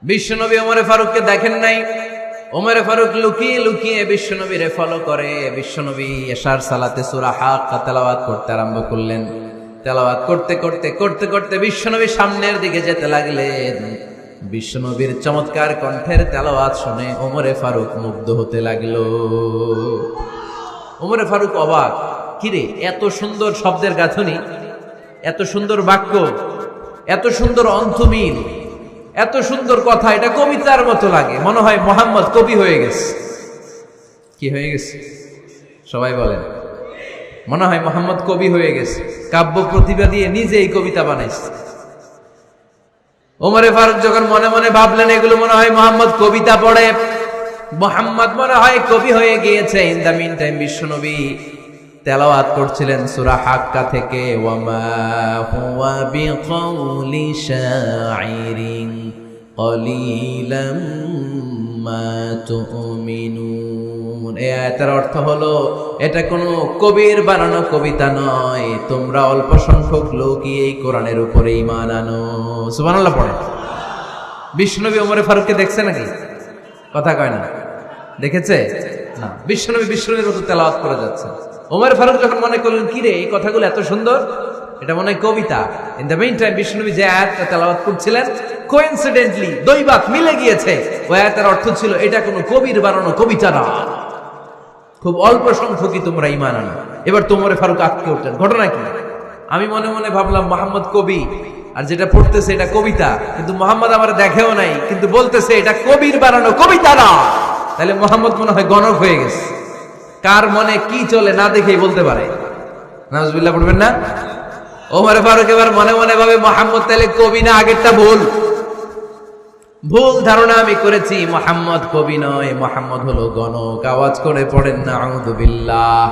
বিশ্বনবী ওমরে ফারুককে দেখেন নাই। ওমরে ফারুক লুকিয়ে লুকিয়ে বিশ্বনবীরে ফলো করে। বিশ্বনবী এশার সালাতে সূরা হাক্কা তেলাওয়াত করতে আরম্ভ করলেন। তেলাওয়াত করতে করতে করতে করতে বিশ্বনবী সামনের দিকে যেতে লাগলেন। বিশ্বনবীর চমৎকার কণ্ঠের তেলাওয়াত শুনে ওমরে ফারুক মুগ্ধ হতে লাগলো। ওমরে ফারুক অবাক, কিরে এত সুন্দর শব্দের গাঁথনি, এত সুন্দর বাক্য, এত সুন্দর অন্তমিল, এত সুন্দর কথা, এটা কবিতার মতো লাগে। মনে হয় মোহাম্মদ কবি হয়ে গেছে। কি হয়ে গেছে সবাই বলেন? মনে হয় মোহাম্মদ কবি হয়ে গেছে, কাব্য প্রতিভা দিয়ে নিজেই কবিতা বানাইছে। ওমরে ফারুক যখন মনে মনে ভাবলেন এগুলো মনে হয় মোহাম্মদ কবিতা পড়ে, মোহাম্মদ মনে হয় কবি হয়ে গিয়েছে। ইন দ্য মিন টাইম বিশ্বনবী তেলাওয়াত করছিলেন সূরা হাক্কা থেকে, ওয়ামা হুয়া বিকাউলি শাইরিন কলিলাম মা তুমিনুন। এই আয়াতের অর্থ হলো এটা কোনো কবির বানানো কবিতা নয়, তোমরা অল্প সংখ্যক লোকই এই কোরআনের উপরে ঈমান আনো। সুবহানাল্লাহ পড়ে। বিশ্বনবী ওমরে ফারুককে দেখছে নাকি? কথা কয় না, দেখেছে না? বিশ্বনবীর মতো তেলাওয়াত করে যাচ্ছে। ওমর ফারুক যখন মনে করলেন কি রে এই কথাগুলো এত সুন্দর, এটা মনে হয় কবিতা। ইন দ্য মিন টাইম বিশ্বনবী যে আয়াতটা তেলাওয়াত করছিলেন, কোইন্সিডেন্টলি দৈবাত মিলে গিয়েছে। ওই আয়াতের অর্থ ছিল এটা কোনো কবির বানানো কবিতা না, খুব অল্প সংখ্যকই তোমরা ঈমান আনো। এবার তো ওমর ফারুক আটকে উঠলেন, ঘটনা কি? আমি মনে মনে ভাবলাম মোহাম্মদ কবি, আর যেটা পড়তেছে এটা কবিতা, কিন্তু মোহাম্মদ আমার দেখেও নাই, কিন্তু বলতেছে এটা কবির বানানো কবিতা না। তাহলে মোহাম্মদ মনে হয় গণক হয়ে গেছে। কার মনে কি চলে না দেখেই বলতে পারে। নাউজুবিল্লাহ পড়বেন না? ওমর ফারুক এবার মনে মনে ভাবে মোহাম্মদ তাহলে কবি না, আগেরটা ভুল ধারণা আমি করেছি। মোহাম্মদ কবি নয়, মোহাম্মদ হলো গণক। আওয়াজ করে পড়েন না আউযুবিল্লাহ।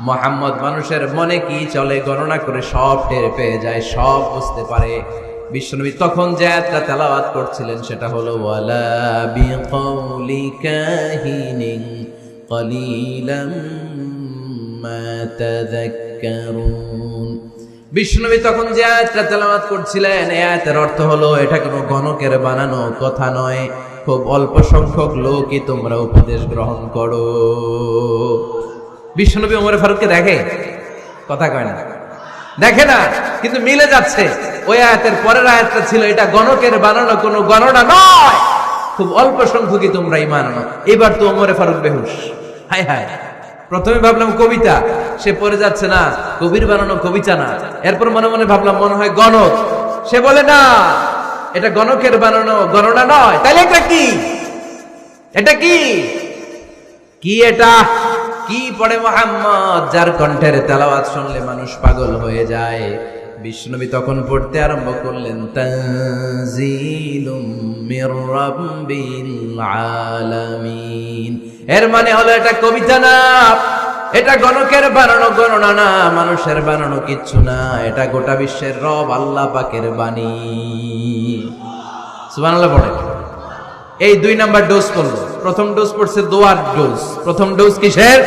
মোহাম্মদ মানুষের মনে কি চলে গণনা করে সব টের পেয়ে যায়, সব বুঝতে পারে। বিশ্বনবী তখন যে আয়াতটা তেলাওয়াত করছিলেন সেটা হলো ওয়ালা বিকাউলি কাহিনিন কলিলাম মা তাযাক্কারুন। বিশ্বনবী তখন যে আয়াতটা তেলাওয়াত করছিলেন এই আয়াতের অর্থ হলো এটা কোনো গণকের বানানো কথা নয়, খুব অল্প সংখ্যক লোকই তোমরা উপদেশ গ্রহণ করো। বিশ্বনবী ওমর ফারুককে দেখে? কথা কয় না, দেখে না, কিন্তু মিলে যাচ্ছে। ওই আয়াতের পরের আয়াতটা ছিল এটা গণকের বানানো কোনো গণনা নয়, খুব অল্প সংখ্যকই তোমরা ঈমান আনো। এবার তো ওমর ফারুক বেহুশ। হায় হায়, প্রথমে ভাবলাম কবিতা, সে পড়ে যাচ্ছে না কবির বানানো কবিতা না। এরপর মনে মনে ভাবলাম মনে হয় গণক, সে বলে না এটা গণকের বানানো গণনা নয়। তাইলে এটা কি? এটা কি? কি এটা? কি পড়ে মুহাম্মদ, যার কণ্ঠের তেলাওয়াত শুনলে মানুষ পাগল হয়ে যায়। বিশ্বনবী তখন পড়তে আরম্ভ করলেন তানজিলুম মির রাব্বিল আলামিন। এর মানে হলো এটা কবিতা না, এটা গণকের বানানো গণনা না, মানুষের বানানো কিচ্ছু না, এটা গোটা বিশ্বের রব আল্লাহ পাকের বাণী। সুবহানাল্লাহ পড়ে। এই 2 নাম্বার ডোজ পড়লো। প্রথম ডোজ পড়ছে দোয়ার ডোজ। প্রথম ডোজ কিসের?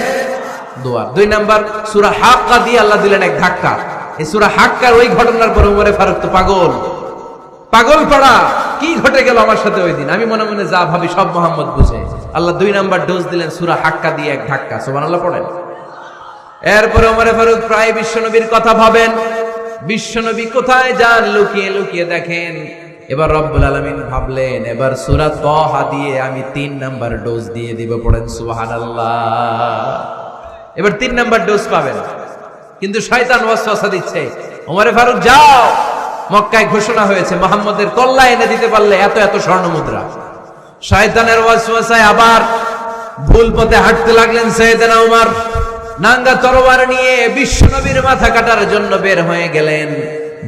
দোয়ার। 2 নাম্বার সূরা হাক্কা দিয়ে আল্লাহ দিলেন এক ধাক্কা। এই সূরা হাক্কার ওই ঘটনার পরে ওমরে ফারুক তো পাগল পড়া, কি ঘটে গেল আমার সাথে ওই দিন। আমি মনে মনে যা ভাবি সব মোহাম্মদ বুঝে। আল্লাহ 2 নাম্বার ডোজ দিলেন সূরা হাক্কা দিয়ে এক ধাক্কা। সুবহানাল্লাহ পড়েন। এরপরে ওমরে ফারুক প্রায় বিশ্বনবীর কথা ভাবেন, বিশ্বনবী কোথায় যান লুকিয়ে লুকিয়ে দেখেন। এবার রব্বুল আলামিন ভাবলেন এবার সূরা তাহা দিয়ে আমি 3 নাম্বার ডোজ দিয়ে দিব। পড়েন সুবহানাল্লাহ। এবার 3 নাম্বার ডোজ পাবেন, কিন্তু শয়তান ওয়াসওয়াসা দিচ্ছে, ওমরে ফারুক যাও, মক্কায় ঘোষণা হয়েছে মুহাম্মদের কল্লা এনে দিতে পারলে এত এত স্বর্ণ মুদ্রা। শয়তানের ওয়াসওয়াসায় আবার ভুল পথে হাঁটতে লাগলেন সাইয়েদনা ওমর। নাঙ্গা তরবারি নিয়ে বিশ্বনবীর মাথা কাটার জন্য বের হয়ে গেলেন।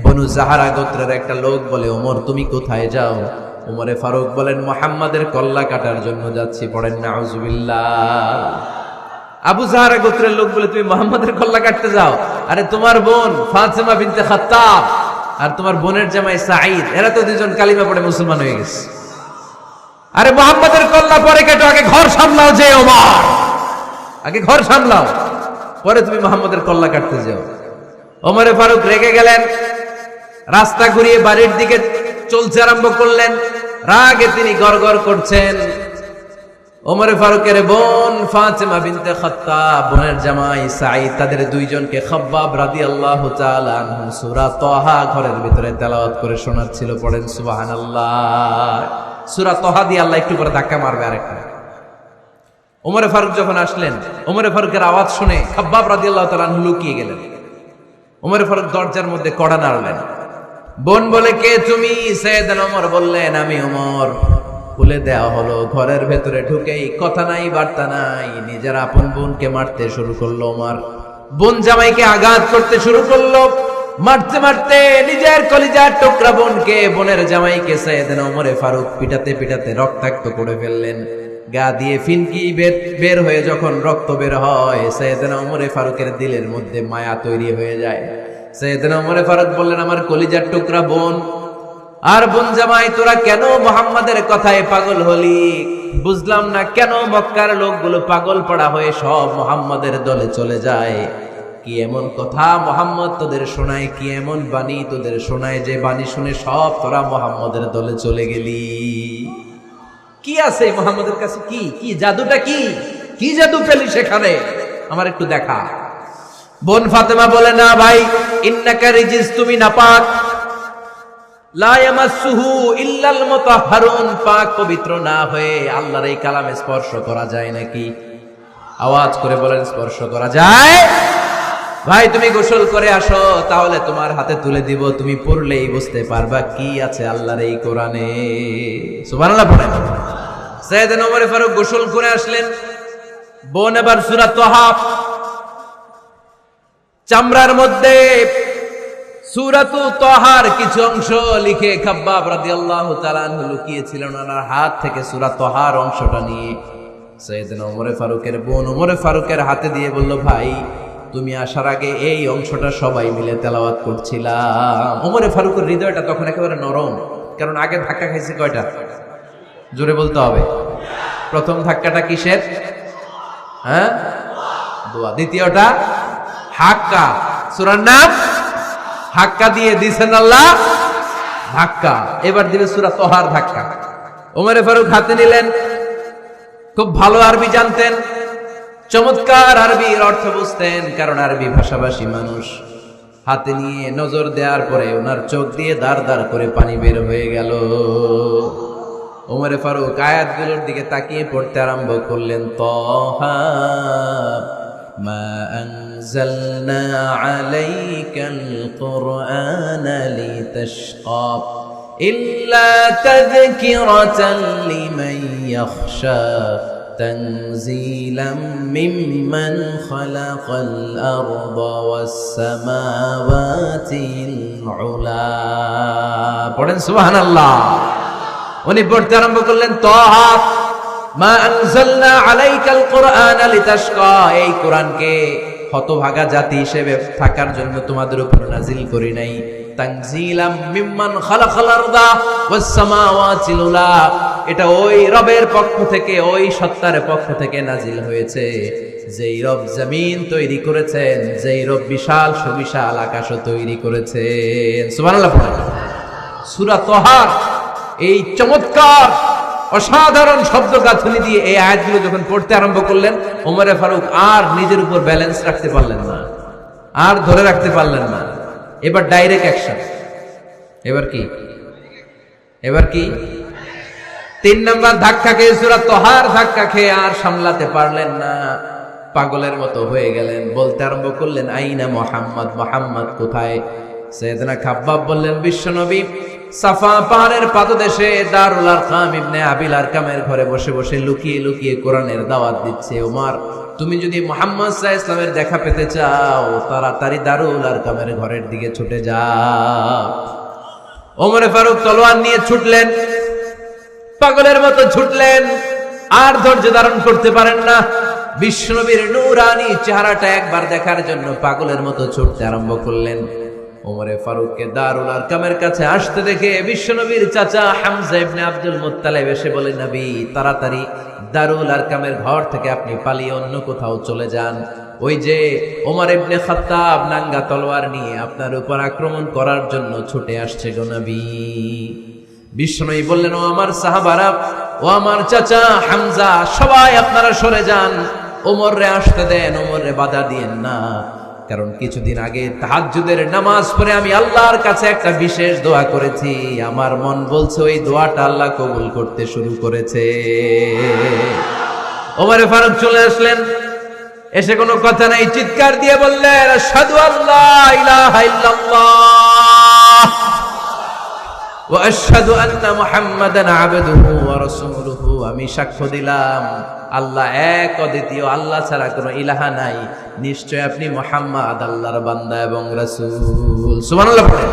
বনু জাহারা গোত্রের একটা লোক বলে, ওমর তুমি কোথায় যাও? ওমরে ফারুক বলেন মুহাম্মাদের কল্লা কাটার জন্য যাচ্ছি। পড়েন নাউজুবিল্লাহ। আবু জাহারা গোত্রের লোক বলে তুমি মুহাম্মাদের কল্লা কাটতে যাও? আরে তোমার বোন ফাতিমা বিনতে খাত্তাব আর তোমার বোনের জামাই সাঈদ, এরা তো দুজন কালিমা পড়ে মুসলমান হয়ে গেছে। আরে মুহাম্মাদের কল্লা পরে কেটো, আগে ঘর সামলাও। যে ওমর, আগে ঘর সামলাও, পরে তুমি মুহাম্মাদের কল্লা কাটতে যাও। ওমরে ফারুক রেগে গেলেন, রাস্তা ঘুরিয়ে বাড়ির দিকে চলতে আরম্ভ করলেন। রাগে তিনি গড়গড় করছেন। ওমর ফারুকের বোন ফাতেমা বিনতে খাত্তাব, বোনের জামাই সাঈদ, তাদের দুইজনকে খাব্বাব রাদিয়াল্লাহু তাআলা আনহু সূরা তাহা ঘরের ভিতরে তেলাওয়াত করে শোনাচ্ছিল। পড়েন সুবহানাল্লাহ। সূরা তাহা দিয়ে আল্লাহ একটু পরে ধাক্কা মারবে আরেকটা। ওমর ফারুক যখন আসলেন, ওমর ফারুকের আওয়াজ শুনে খাব্বাব রাদিয়াল্লাহু তাআলা আনহু লুকিয়ে গেলেন। ওমর ফারুক দরজার মধ্যে কড়া নাড়লেন। বোন বলে, কে তুমি? সাইয়েদনা ওমর বললেন, আমি ওমর। খুলে দেওয়া হলো। ঘরের ভেতরে ঢুকেই কথা নাই বার্তা নাই, নিজের আপন বোনকে মারতে শুরু করলো ওমর। বোন জামাইকে আঘাত করতে শুরু করলো। মারতে মারতে নিজের কলিজার টুকরা বোনকে, বোনের জামাইকে সাইয়েদনা ওমর ফারুক পিটাতে পিটাতে রক্তাক্ত করে ফেললেন। গা দিয়ে ফিনকি বের হয়ে যখন রক্ত বের হয়, সাইয়েদনা ওমর ফারুকের দিলের মধ্যে মায়া তৈরি হয়ে যায়। সাইয়েদনা ওমর ফারুক বললেন, আমার কলিজার টুকরা বোন আর বোন জামাই, তোরা কেন মুহাম্মাদের কথায় পাগল হলি? বুঝলাম না কেন মক্কার লোকগুলো পাগল পড়া হয়ে সব মুহাম্মাদের দলে চলে যায়। কি এমন কথা মুহাম্মদ তোদের শোনায়, কি এমন বাণী তোদের শোনায় যে বাণী শুনে সব তোরা মুহাম্মাদের দলে চলে গেলি? কি আছে মুহাম্মাদের কাছে? কি কি জাদুটা? কি কি জাদু পেলি সেখানে? আমার একটু দেখা। বোন ফাতেমা বলে, না ভাই, ইন্নাকা রিজিস, তুমি নাপাক। লা ইয়ামাসসুহু ইল্লাল মুতাহহারুন, পাক পবিত্র না হয়ে আল্লাহর এই কালামে স্পর্শ করা যায় নাকি? আওয়াজ করে বলেন, স্পর্শ করা যায়? ভাই তুমি গোসল করে আসো, তাহলে তোমার হাতে তুলে দিব, তুমি পড়লেই বুঝতে পারবা কি আছে আল্লাহর এই কোরআনে। সুবহানাল্লাহ পড়েন। সাইয়েদনা ওমর ফারুক গোসল করে আসলেন। বোন এবার সূরা তাহা চামড়ার মধ্যে সূরাতু তাহার কিছু অংশ লিখে খাব্বাব রাদিয়াল্লাহু তাআলা আনহু লুকিয়েছিলেন। ওনার হাত থেকে সূরা তাহার অংশটা নিয়ে সাইয়েদনা ওমর ফারুকের বোন ওমর ফারুকের হাতে দিয়ে বলল, ভাই তুমি আসার আগে এই অংশটা সবাই মিলে তেলাওয়াত করছিলাম। ওমর ফারুকের হৃদয়টা তখন একেবারে নরম, কারণ আগে ধাক্কা খাইছে কয়টা? জোরে বলতে হবে। প্রথম ধাক্কাটা কিসের? হ্যাঁ, দোয়া। দ্বিতীয়টা হাক্কা, সূরার নাম হাক্কা দিয়ে দিছেন আল্লাহ ধাক্কা। এবার দিবে সূরা তাহার ধাক্কা। ওমর ফারুক হাতে নিলেন। খুব ভালো আরবি জানতেন, চমৎকার আরবির অর্থ বুঝতেন, কারণ আরবি ভাষাভাষী মানুষ। হাতে নিয়ে নজর দেওয়ার পরে ওনার চোখ দিয়ে দাঁড় দাঁড় করে পানি বের হয়ে গেল। ওমর ফারুক আয়াতগুলোর দিকে তাকিয়ে পড়তে আরম্ভ করলেন। তাহা মা আনজালনা আলাইকাল কুরআনা লিতাশকা ইল্লা তাযকিরাতান লিমান ইয়াখশা তানজিলাম মিম্মান খালাকাল আরদা ওয়াস সামাওয়াতিল উলা। পড়েন সুবহানাল্লাহ। উনি পড়তে আরম্ভ করলেন, তাহা মা আনজালনা আলাইকাল কুরআনা লিতাশকা, এই কোরআনকে হতভাগা জাতি হিসেবে থাকার জন্য তোমাদের উপর নাজিল করি নাই। তানজিলাম মিম্মান খালাকাল আরদা ওয়াস সামাওয়াতিল উলা, এটা ওই রবের পক্ষ থেকে, ওই সত্তার পক্ষ থেকে নাজিল হয়েছে যেই রব জমিন তৈরি করেছেন, যেই রব বিশাল সুবিশাল আকাশও তৈরি করেছেন। সুবহানাল্লাহ। সূরা তাহার এই চমৎকার অসাধারণ শব্দ গাঁথনি দিয়ে এই আয়াতগুলো যখন পড়তে আরম্ভ করলেন, ওমর ফারুক আর নিজের উপর ব্যালেন্স রাখতে পারলেন না, আর ধরে রাখতে পারলেন না। এবার ডাইরেক্ট অ্যাকশন। এবার কি? এবার কি? 3 নাম্বার ধাক্কা খেয়ে, সূরা তাহার ধাক্কা খেয়ে আর সামলাতে পারলেন না, পাগলের মতো হয়ে গেলেন। বলতে আরম্ভ করলেন, আইনা মুহাম্মদ, মুহাম্মদ কোথায়? সাইয়েদনা খাব্বাব বললেন, বিশ্বনবী সাফা পাহাড়ের পাদদেশে দারুল আরকাম ইবনে আবিল আরকামের ঘরে বসে বসে লুকিয়ে লুকিয়ে কোরআনের দাওয়াত দিচ্ছে। ওমর, তুমি যদি মুহাম্মদ সাল্লাল্লাহু আলাইহি ওয়াসাল্লামের দেখা পেতে চাও, তাড়াতাড়ি দারুল আরকামের ঘরের দিকে ছুটে যাও। ওমর ফারুক তলোয়ার নিয়ে ছুটলেন, পাগলের মতো ছুটলেন, আর ধৈর্য ধারণ করতে পারেন না। বিশ্বনবীর নূরানি চেহারাটা একবার দেখার জন্য পাগলের মতো ছুটতে আরম্ভ করলেন। ওমর ফারুককে দারুল আরকামের কাছে আসতে দেখে বিশ্বনবীর চাচা হামজা ইবনে আব্দুল মুত্তালিব এসে বলে, নবী তাড়াতাড়ি দারুল আরকামের ঘর থেকে আপনি পালিয়ে অন্য কোথাও চলে যান। ওই যে ওমর ইবনে খাত্তাব নাঙ্গা তলোয়ার নিয়ে আপনার উপর আক্রমণ করার জন্য ছুটে আসছে গো নবী। বিষ্ণুই বললেন, ও আমার সাহাবারা, ও আমার চাচা হামজা, সবাই আপনারা সরে যান, ওমর রে আসতে দেন, ওমর রে বাধা দিয়েন না। কারণ কিছুদিন আগে তাহাজ্জুদের নামাজ পড়ে আমি আল্লাহর কাছে একটা বিশেষ দোয়া করেছি, আমার মন বলছে ওই দোয়াটা আল্লাহ কবুল করতে শুরু করেছে। ওমর ফারুক চলে আসলেন, এসে কোনো কথা নাই, চিৎকার দিয়ে বললেন, আশহাদু আল্লা ইলাহা ইল্লাল্লাহ ওয়া আশহাদু আন্না মুহাম্মাদান আবদুহু ওয়া রাসূলুহু। আমি সাক্ষ্য দিলাম আল্লাহ এক, অদ্বিতীয়, আল্লাহ ছাড়া কোনো ইলাহা নাই, নিশ্চয় আপনি মুহাম্মদ আল্লাহর বান্দা এবং রাসূল। সুবহানাল্লাহ পড়েন।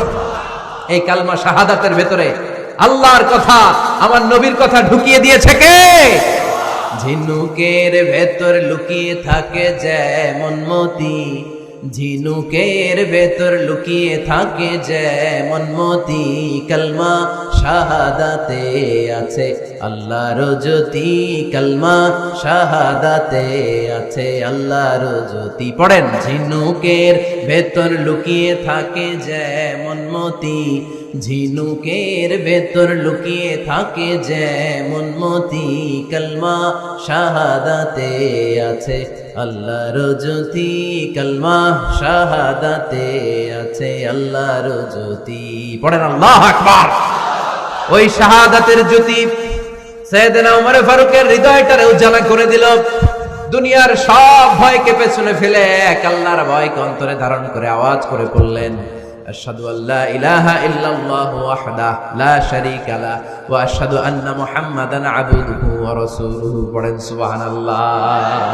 এই কালমা শাহাদাতের ভেতরে আল্লাহর কথা, আমার নবীর কথা ঢুকিয়ে দিয়েছে কে? ঝিনুকের ভেতর লুকিয়ে থাকে যেমন মতি, ঝিনুকের ভেতর লুকিয়ে থাকে যেমন মতি, কালমা শাহাদাতে আছে আল্লাহর জ্যোতি, কালমা শাহাদাতে আছে আল্লাহর জ্যোতি। পড়েন, ঝিনুকের ভেতর লুকিয়ে থাকে যেমন মতি, ঝিনুকের ভেতর লুকিয়ে থাকে যেমন মতি, কালমা শাহাদাতে আছে আল্লাহর জ্যোতি, কালমা শাহাদাতে আছে আল্লাহর জ্যোতি। পড়েন আল্লাহু আকবার। ওই শাহাদাতের জ্যোতি সাইয়েদনা ওমর ফারুকের হৃদয়টারে উজালা করে দিল। দুনিয়ার সব ভয়কে পেছনে ফেলে এক আল্লাহর ভয়কে অন্তরে ধারণ করে আওয়াজ করে বললেন, আশহাদু আল্লা ইলাহা ইল্লাল্লাহু ওয়াহদাহু লা শারীকা লাহু ওয়া আশহাদু আন্না মুহাম্মাদান আবদুহু ওয়া রাসূলুহু। পড়েন সুবহানাল্লাহ।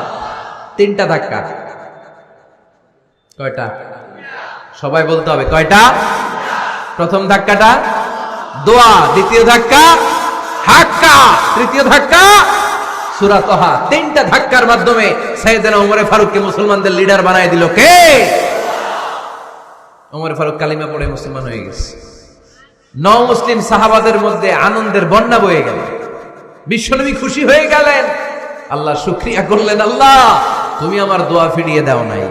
তিনটা ধাক্কা। কয়টা? সবাই বলতে হবে কয়টা? প্রথম ধাক্কাটা দোয়া, দ্বিতীয় ধাক্কা হাক্কা, তৃতীয় ধাক্কা সূরা তাহা। তিনটা ধাক্কার মাধ্যমে সাইয়েদনা ওমর ফারুককে মুসলমানদের লিডার বানায় দিল কে? ওমর ফারুক কালিমা পড়ে মুসলমান হয়ে গেছে। মুসলিম সাহাবাদের মধ্যে আনন্দের বন্যা বয়ে গেল। বিশ্বনবী খুশি হয়ে গেলেন, আল্লাহ শুকরিয়া করলেন, আল্লাহ তুমি আমার দোয়া ফিরিয়ে দাও নাই,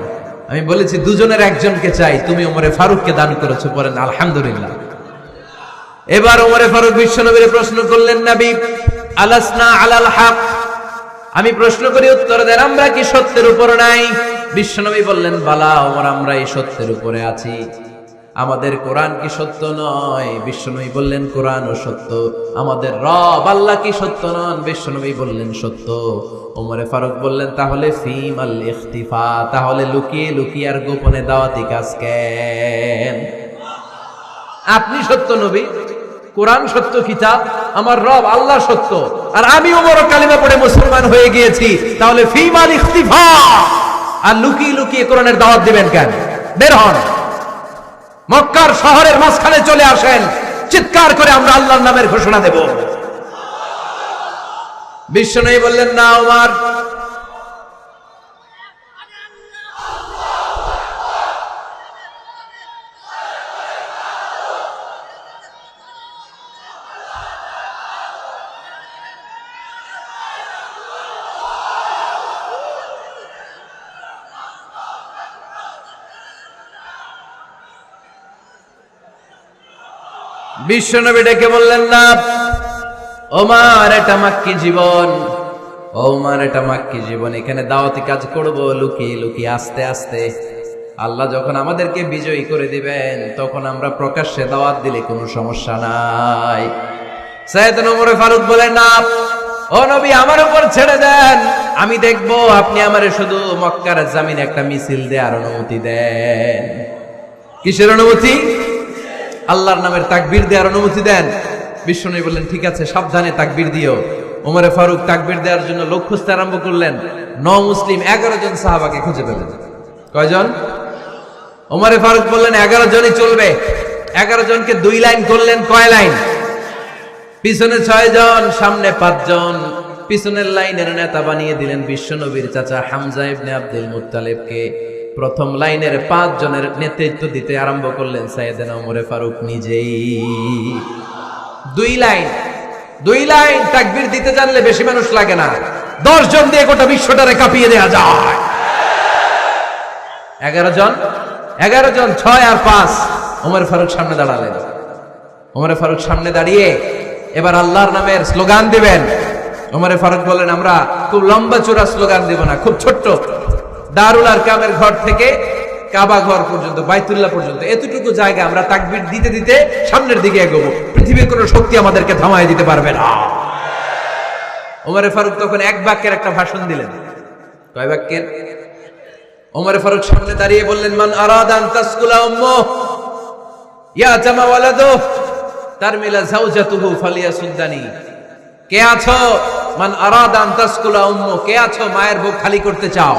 আমি বলেছি দুজনের একজনকে চাই, তুমি ওমর ফারুককে দান করেছো। পড়েন আলহামদুলিল্লাহ। এবার ওমর ফারুক বিশ্বনবীর প্রশ্ন করলেন, নবী আলাসনা আলাল হক, আমি প্রশ্ন করি উত্তর দেন, আমরা কি সত্যের উপর নাই? বিশ্বনবী বললেন, বালা ওমর, আমরা এই সত্যের উপরে আছি। আমাদের কোরআন কি সত্য নয়? বিশ্বনবী বললেন, কোরআনও সত্য। আমাদের রব আল্লাহ কি সত্য নন? বিশ্বনবী বললেন, সত্য। ওমর ফারুক বললেন, তাহলে ফিমাল ইখতিফা, তাহলে লুকিয়ে লুকিয়ে আর গোপনে দাওয়াতি কাজ কেন? আপনি সত্য নবী, কোরআন সত্য কিতাব, আমার রব আল্লাহ সত্য, আর আমি ওমর কালিমা পড়ে মুসলমান হয়ে গিয়েছি, তাহলে ফিমাল ইখতিফা, আর লুকিয়ে লুকিয়ে কোরআনের দাওয়াত দিবেন কেন? বের হন, মক্কার শহরের মাঝখানে চলে আসেন, চিৎকার করে আমরা আল্লাহর নামের ঘোষণা দেব। বিশ্বনবী বললেন, না ওমর, বিশ্বনবী ডেকে বললেন, না ওমর, এটা মাক্কি জীবন, ওমর এটা মাক্কি জীবন, এখানে দাওয়াতি কাজ করব লুকিয়ে লুকিয়ে, আস্তে আস্তে। আল্লাহ যখন আমাদেরকে বিজয়ী করে দিবেন, তখন আমরা প্রকাশ্যে দাওয়াত দিলে কোনো সমস্যা নাই। সাইয়েদনা ওমর ফারুক বলেন, না ও নবী, আমার উপর ছেড়ে দেন, আমি দেখবো আপনি আমারে শুধু মক্কার জামিনে একটা মিছিল দেওয়ার অনুমতি দেন। কিসের অনুমতি? আল্লাহর নামের তাকবীর দেওয়ার অনুমতি দেন। বিশ্বনবী বললেন, ঠিক আছে, সাবধানে তাকবীর দিও। ওমর ফারুক তাকবীর দেওয়ার জন্য লোক খুঁজতে আরম্ভ করলেন। মুসলিম 11 জন সাহাবাকে খুঁজে পেলেন। কয়জন? ওমর ফারুক বললেন 11 জনই চলবে। 11 জনকে 2 লাইন করলেন। কয় লাইন? পিছনে 6 জন, সামনে 5 জন। পিছনের লাইনের নেতা বানিয়ে দিলেন বিশ্বনবীর চাচা হামজা ইবনে আব্দুল মুত্তালিবকে। প্রথম লাইনের 5 জনের নেতৃত্ব দিতে আরম্ভ করলেন সাইয়েদনা ওমর ফারুক নিজেই। 2 লাইন তাকবীর দিতে জানলে বেশি মানুষ লাগে না, 10 জন দিয়ে গোটা বিশ্বটারে কাঁপিয়ে দেয়া যায়। 11 জন 6 আর 5 ওমর ফারুক সামনে দাঁড়ালেন। ওমরে ফারুক সামনে দাঁড়িয়ে এবার আল্লাহর নামের স্লোগান দিবেন। ওমরে ফারুক বললেন, আমরা খুব লম্বা চূড়া স্লোগান দিব না, খুব ছোট্ট, দারুল আরকামের ঘর থেকে কাবা ঘর পর্যন্ত, বাইতুল্লাহ পর্যন্ত এতটুকু জায়গা আমরা তাকবীর দিতে দিতে সামনের দিকে এগোবো, পৃথিবীর কোনো শক্তি আমাদেরকে থামায় দিতে পারবে না। ওমরে ফারুক তখন এক বাক্যের একটা ভাষণ দিলেন। কয় বাক্যের? ওমরে ফারুক সামনে দাঁড়িয়ে বললেন, মান আরাদা আন তাসকুলা উম্মুহ ইয়া জামা ওয়ালাদুহু তারমিলা যাওজাতুহু ফালিয়াসুদ্দানি। কে আছো? মান আরাদা আন তাসকুলা উম্মুহ, কে আছো মায়ের বুক খালি করতে চাও?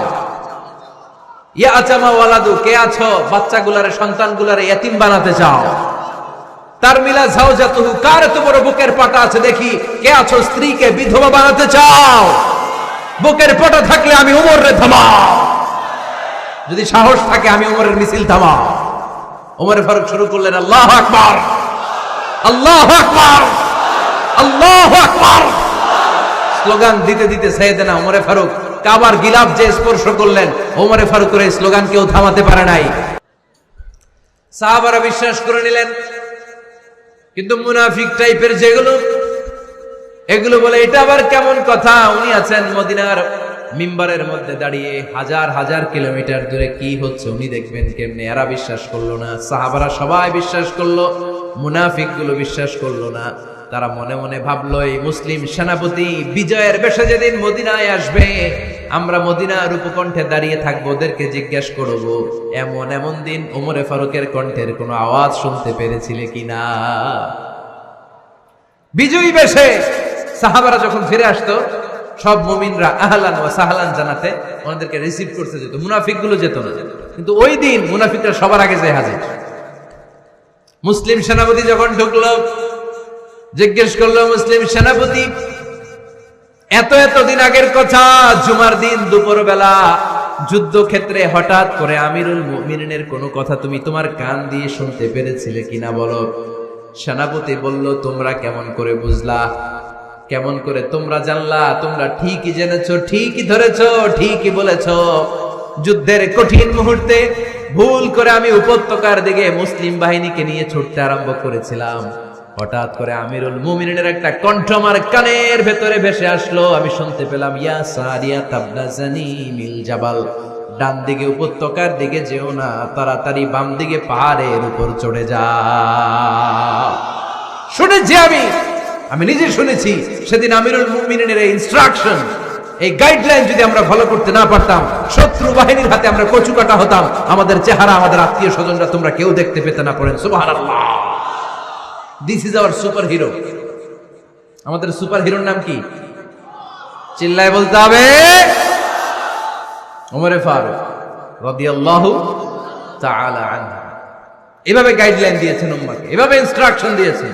ইয়া জামা ওয়ালাদু, কে আছো বাচ্চাগুলারে, সন্তানগুলারে ইতিম বানাতে চাও? তারমিলা যাওজাতুহু, কার এত বড় বুকের পাটা আছে দেখি, কে আছো স্ত্রীকে বিধবা বানাতে চাও? বুকের পাটা থাকলে আমি উমরে থামাও, যদি সাহস থাকে আমি উমরের মিছিল থামাও। ওমর ফারুক শুরু করলেন, আল্লাহু আকবার, আল্লাহু আকবার, আল্লাহু আকবার। স্লোগান দিতে দিতে সাইয়েদনা ওমর ফারুক কাবার গিলাফ যে স্পর্শ করলেন, ওমর ফারুকের এই স্লোগান কেউ থামাতে পারে নাই। সাহাবারা বিশ্বাস করে নিলেন, কিন্তু মুনাফিক টাইপের যেগুলো, এগুলো বলে এটা আবার কেমন কথা, উনি আছেন মদিনার মিম্বারের মধ্যে দাঁড়িয়ে, হাজার হাজার কিলোমিটার দূরে কি হচ্ছে উনি দেখবেন কেমনে। এরা বিশ্বাস করলো না, সাহাবারা সবাই বিশ্বাস করলো, মুনাফিক গুলো বিশ্বাস করলো না। তারা মনে মনে ভাবলো, এই মুসলিম সেনাপতি বিজয়ের বেশে যেদিন মদিনায় আসবে, আমরা মদিনার উপকণ্ঠে দাঁড়িয়ে থাকবো, ওদেরকে জিজ্ঞেস করবো এমন এমন দিন ওমরে ফারুকের কণ্ঠের কোনো আওয়াজ শুনতে পেরেছিলে কিনা। বিজয়ী বেশে সাহাবারা যখন ফিরে আসতো, সব মুমিনরা আহলান ওয়া সাহলান জানাতে ওনাদেরকে রিসিভ করতে যেত, মুনাফিক গুলো যেত না। কিন্তু ওই দিন মুনাফিকরা সবার আগে যায় হাজির। মুসলিম সেনাপতি যখন ঢুকলো, জিজ্ঞেস করলো, মুসলিম সেনাপতি এত দিন আগের কথা, জুমার দিন দুপুর বেলা যুদ্ধক্ষেত্রে হঠাৎ করে আমিরুল মুমিনিনের কোনো কথা তুমি তোমার কান দিয়ে শুনতে পেরেছিলে কিনা বলো। সেনাপতি বলল, তোমরা কেমন করে বুঝলা, কেমন করে তোমরা জানলা? তোমরা ঠিকই জেনেছো, ঠিকই ধরেছো, ঠিকই বলেছো। যুদ্ধের কঠিন মুহূর্তে ভুল করে আমি উপত্যকার দিকে মুসলিম বাহিনীকে নিয়ে ছুটতে আরম্ভ করেছিলাম, হঠাৎ করে আমিরুল মুমিনিনের একটা কণ্ঠ আমার কানের ভেতরে ভেসে আসলো। আমি শুনতে পেলাম, ইয়া সারিয়া তাবনা জানিমিল জাবাল, ডান দিকে উপত্যকার দিকে যেও না, তাড়াতাড়ি বাম দিকে পাহাড়ের উপর চড়ে যাও। শুনেছি আমি নিজে শুনেছি। সেদিন আমিরুল মুমিনিনের এই ইনস্ট্রাকশন, এই গাইডলাইন যদি আমরা ফলো করতে না পারতাম, শত্রু বাহিনীর হাতে আমরা কচু কাটা হতাম। আমাদের চেহারা, আমাদের আত্মীয় স্বজনরা তোমরা কেউ দেখতে পেতে না। পড়েন সুবহানাল্লাহ। This is our super hero. আমাদের সুপার হিরোর নাম কি? চিল্লায় বলতে হবে, ওমরে ফারুক রাদিয়াল্লাহু তাআলা আনহু। এভাবে গাইডলাইন দিয়েছেন উম্মাহকে, এভাবে ইনস্ট্রাকশন দিয়েছেন।